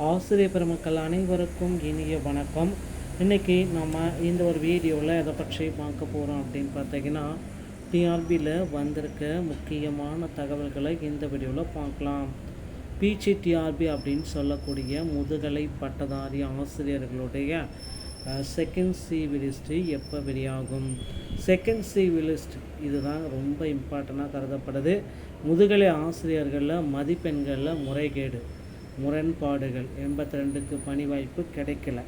ஆசிரியர் பெருமக்கள் அனைவருக்கும் இனிய வணக்கம். இன்றைக்கி நம்ம இந்த ஒரு வீடியோவில் எதை பற்றி பார்க்க போகிறோம் அப்படின்னு பார்த்தீங்கன்னா, டிஆர்பியில் வந்திருக்க முக்கியமான தகவல்களை இந்த வீடியோவில் பார்க்கலாம். பிஜிடிஆர்பி அப்படின்னு சொல்லக்கூடிய முதுகலை பட்டதாரி ஆசிரியர்களுடைய செகண்ட் சிவி லிஸ்ட்டு எப்போ வெளியாகும்? செகண்ட் சிவி லிஸ்ட் இதுதான் ரொம்ப இம்பார்ட்டண்ட்டாக கருதப்படுது. முதுகலை ஆசிரியர்களில் மதிப்பெண்களில் முரண்பாடுகள் 82க்கு பணி வாய்ப்பு கிடைக்கல.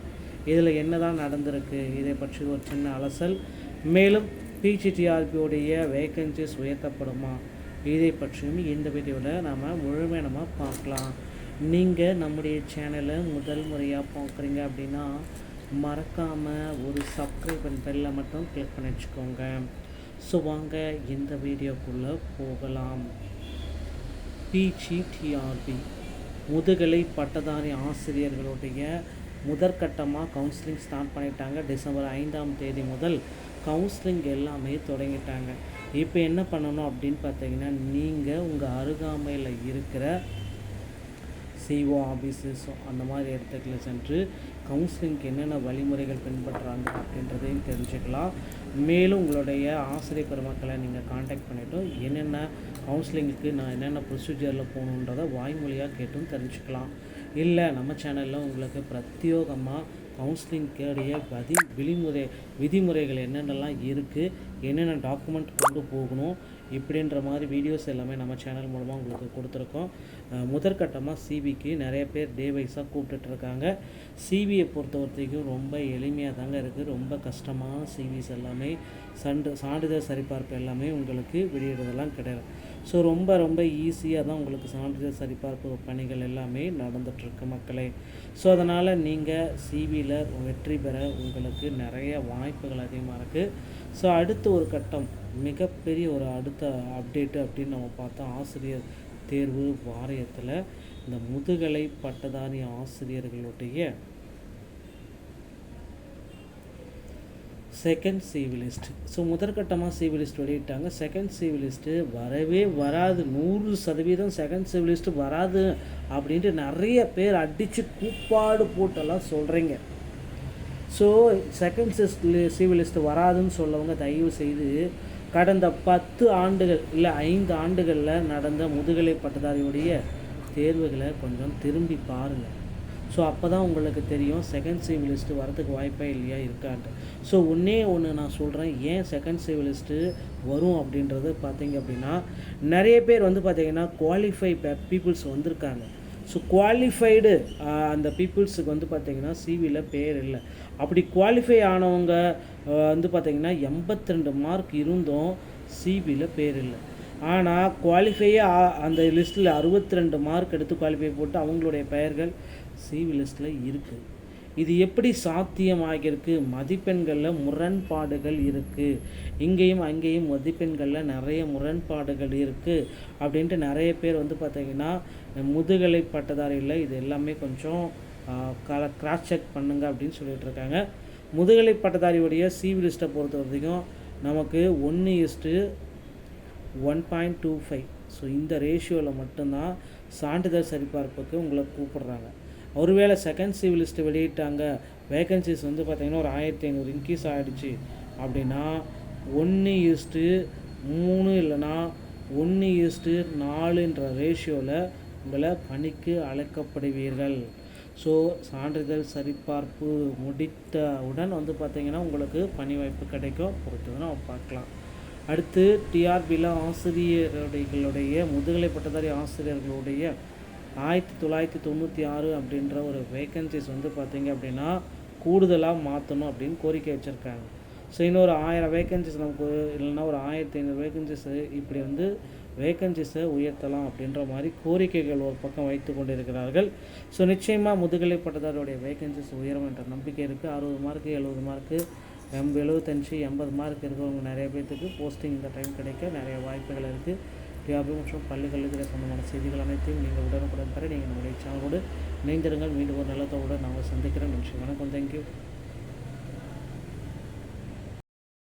இதில் என்ன தான் நடந்திருக்கு, இதை பற்றி ஒரு சின்ன அலசல். மேலும் பிஜிடிஆர்பியோடைய வேக்கன்சிஸ் உயர்த்தப்படுமா, இதை பற்றியும் இந்த வீடியோவில் நம்ம பார்க்கலாம். நீங்கள் நம்முடைய சேனலை முதல் முறையாக பார்க்குறீங்க அப்படின்னா மறக்காமல் ஒரு சப்ஸ்கிரைப் பெல்லை மட்டும் கிளிக் பண்ணி வச்சுக்கோங்க. ஸோ வாங்க இந்த வீடியோக்குள்ளே போகலாம். பிஜிடிஆர்பி முதுகலை பட்டதாரி ஆசிரியர்களுடைய முதற்கட்டமாக கவுன்சிலிங் ஸ்டார்ட் பண்ணிட்டாங்க. டிசம்பர் 5ஆம் தேதி முதல் கவுன்சிலிங் எல்லாமே தொடங்கிட்டாங்க. இப்போ என்ன பண்ணணும் அப்படின்னு பார்த்தீங்கன்னா, நீங்கள் உங்கள் அருகாமையில் இருக்கிற சிஓ ஆஃபீஸஸ் அந்த மாதிரி இடத்துக்குள்ள சென்று கவுன்சிலிங்க்கு என்னென்ன வழிமுறைகள் பின்பற்றுறாங்க அப்படின்றதையும் தெரிஞ்சுக்கலாம். மேலும் உங்களுடைய ஆசிரியர் பெருமக்களை நீங்கள் காண்டாக்ட் பண்ணிவிட்டு என்னென்ன கவுன்சிலிங்குக்கு நான் என்னென்ன ப்ரொசீஜரில் போகணுன்றதை வாய்மொழியாக கேட்டும் தெரிஞ்சுக்கலாம். இல்லை நம்ம சேனலில் உங்களுக்கு பிரத்யேகமாக கவுன்சிலிங்க்குடைய விதிமுறைகள் என்னென்னலாம் இருக்குது, என்னென்ன டாக்குமெண்ட் கொண்டு போகணும் இப்படின்ற மாதிரி வீடியோஸ் எல்லாமே நம்ம சேனல் மூலமாக உங்களுக்கு கொடுத்துருக்கோம். முதற்கட்டமாக சிபிக்கு நிறைய பேர் டே வைஸாக கூப்பிட்டுட்ருக்காங்க. சிபியை பொறுத்த வரைக்கும் ரொம்ப எளிமையாக தாங்க இருக்குது. ரொம்ப கஷ்டமான சிவிஸ் எல்லாமே சான்றிதழ் சரிபார்ப்பு எல்லாமே உங்களுக்கு வெளியிடுறதெல்லாம் கிடையாது. ஸோ ரொம்ப ஈஸியாக தான் உங்களுக்கு சான்றிதழ் சரிபார்ப்பு பணிகள் எல்லாமே நடந்துகிட்ருக்கு மக்களே. ஸோ அதனால் நீங்கள் சிவியில் வெற்றி பெற உங்களுக்கு நிறைய வாய்ப்புகள் அதிகமாக இருக்குது. ஸோ அடுத்த ஒரு கட்டம் மிகப்பெரிய ஒரு அடுத்த அப்டேட்டு அப்படின்னு நம்ம பார்த்தா, ஆசிரியர் தேர்வு வாரியத்தில் இந்த முதுகலை பட்டதாரி ஆசிரியர்களுடைய செகண்ட் சிவி லிஸ்ட். ஸோ முதற்கட்டமாக சிவி லிஸ்ட் வெளியிட்டாங்க. செகண்ட் சிவி லிஸ்ட்டு வரவே வராது, 100% செகண்ட் சிவி லிஸ்ட்டு வராது அப்படின்ட்டு நிறைய பேர் அடித்து கூப்பாடு போட்டெல்லாம் சொல்கிறீங்க. ஸோ செகண்ட் சிவி லிஸ்ட்டு வராதுன்னு சொல்லவங்க தயவு செய்து கடந்த 10 ஆண்டுகள் இல்லை 5 ஆண்டுகளில் நடந்த முதுகலை பட்டதாரியுடைய தேர்வுகளை கொஞ்சம் திரும்பி பாருங்கள். ஸோ அப்போ தான் உங்களுக்கு தெரியும் செகண்ட் சிவி லிஸ்ட்டு வரதுக்கு வாய்ப்பே இல்லையா இருக்கான்ட்டு. ஸோ ஒன்று நான் சொல்கிறேன், ஏன் செகண்ட் சிவி லிஸ்ட்டு வரும் அப்படின்றது பார்த்தீங்க அப்படின்னா, நிறைய பேர் பார்த்திங்கன்னா குவாலிஃபை பீப்புள்ஸ் வந்திருக்காங்க. ஸோ குவாலிஃபைடு அந்த பீப்புள்ஸுக்கு பார்த்திங்கன்னா சிவியில் பேர் இல்லை. அப்படி குவாலிஃபை ஆனவங்க பார்த்திங்கன்னா 82 மார்க் இருந்தும் சிவியில் பேர் இல்லை. ஆனால் குவாலிஃபையே அந்த லிஸ்ட்டில் 62 மார்க் எடுத்து குவாலிஃபை போட்டு அவங்களுடைய பெயர்கள் சிவி லிஸ்ட்டில் இருக்குது. இது எப்படி சாத்தியமாகிருக்கு? மதிப்பெண்களில் முரண்பாடுகள் இருக்குது, இங்கேயும் அங்கேயும் மதிப்பெண்களில் நிறைய முரண்பாடுகள் இருக்குது அப்படின்ட்டு நிறைய பேர் பார்த்திங்கன்னா முதுகலை பட்டதாரியில் இது எல்லாமே கொஞ்சம் கிராஸ் செக் பண்ணுங்க அப்படின்னு சொல்லிட்டு இருக்காங்க. முதுகலை பட்டதாரியுடைய சிவி லிஸ்ட்டை பொறுத்த வரைக்கும் நமக்கு 1:1.25. ஸோ இந்த ரேஷியோவில் மட்டும்தான் சான்றிதழ் சரிபார்ப்புக்கு உங்களை கூப்பிடுறாங்க. ஒருவேளை செகண்ட் சிவி லிஸ்ட்டு வெளியிட்டாங்க, வேகன்சிஸ் பார்த்திங்கன்னா ஒரு 1500 இன்க்ரீஸ் ஆகிடுச்சு அப்படின்னா 1:3 இல்லைனா 1:4 ரேஷியோவில் உங்களை பணிக்கு அழைக்கப்படுவீர்கள். ஸோ சான்றிதழ் சரிபார்ப்பு முடித்தவுடன் பார்த்திங்கன்னா உங்களுக்கு பணி வாய்ப்பு கிடைக்கும். பொறுத்து நம்ம பார்க்கலாம். அடுத்து டிஆர்பியில் ஆசிரியர்களுடைய முதுகலை பட்டதாரி ஆசிரியர்களுடைய 1996 அப்படின்ற ஒரு வேக்கன்சிஸ் பார்த்திங்க அப்படின்னா கூடுதலாக மாற்றணும் அப்படின்னு கோரிக்கை வச்சுருக்காங்க. ஸோ இன்னொரு 1000 வேக்கன்சிஸ் நமக்கு இல்லைன்னா ஒரு 1500 வேக்கன்சிஸ் இப்படி வேக்கன்சிஸை உயர்த்தலாம் அப்படின்ற மாதிரி கோரிக்கைகள் ஒரு பக்கம் வைத்து கொண்டிருக்கிறார்கள். ஸோ நிச்சயமாக முதுகலை பட்டதாரியுடைய வேக்கன்சிஸ் உயரும் என்ற நம்பிக்கை இருக்குது. 60 மார்க்கு 70 மார்க்கு 75 80 மார்க் இருக்கிறவங்க நிறைய பேர்த்துக்கு போஸ்டிங் இந்த டைம் கிடைக்க நிறைய வாய்ப்புகள் இருக்குது. டிஆர்பி மற்றும் கல்வித்துறை சம்பந்தமான செய்திகள் அனைத்தையும் நீங்கள் உடனுக்குடன் பெற நீங்கள் நம்முடைய சேனலோடு இணைந்திருங்கள். மீண்டும் ஒரு நல்லத்தோடு நாங்கள் சந்திக்கிறோம். நன்றி, வணக்கம், தேங்க்யூ.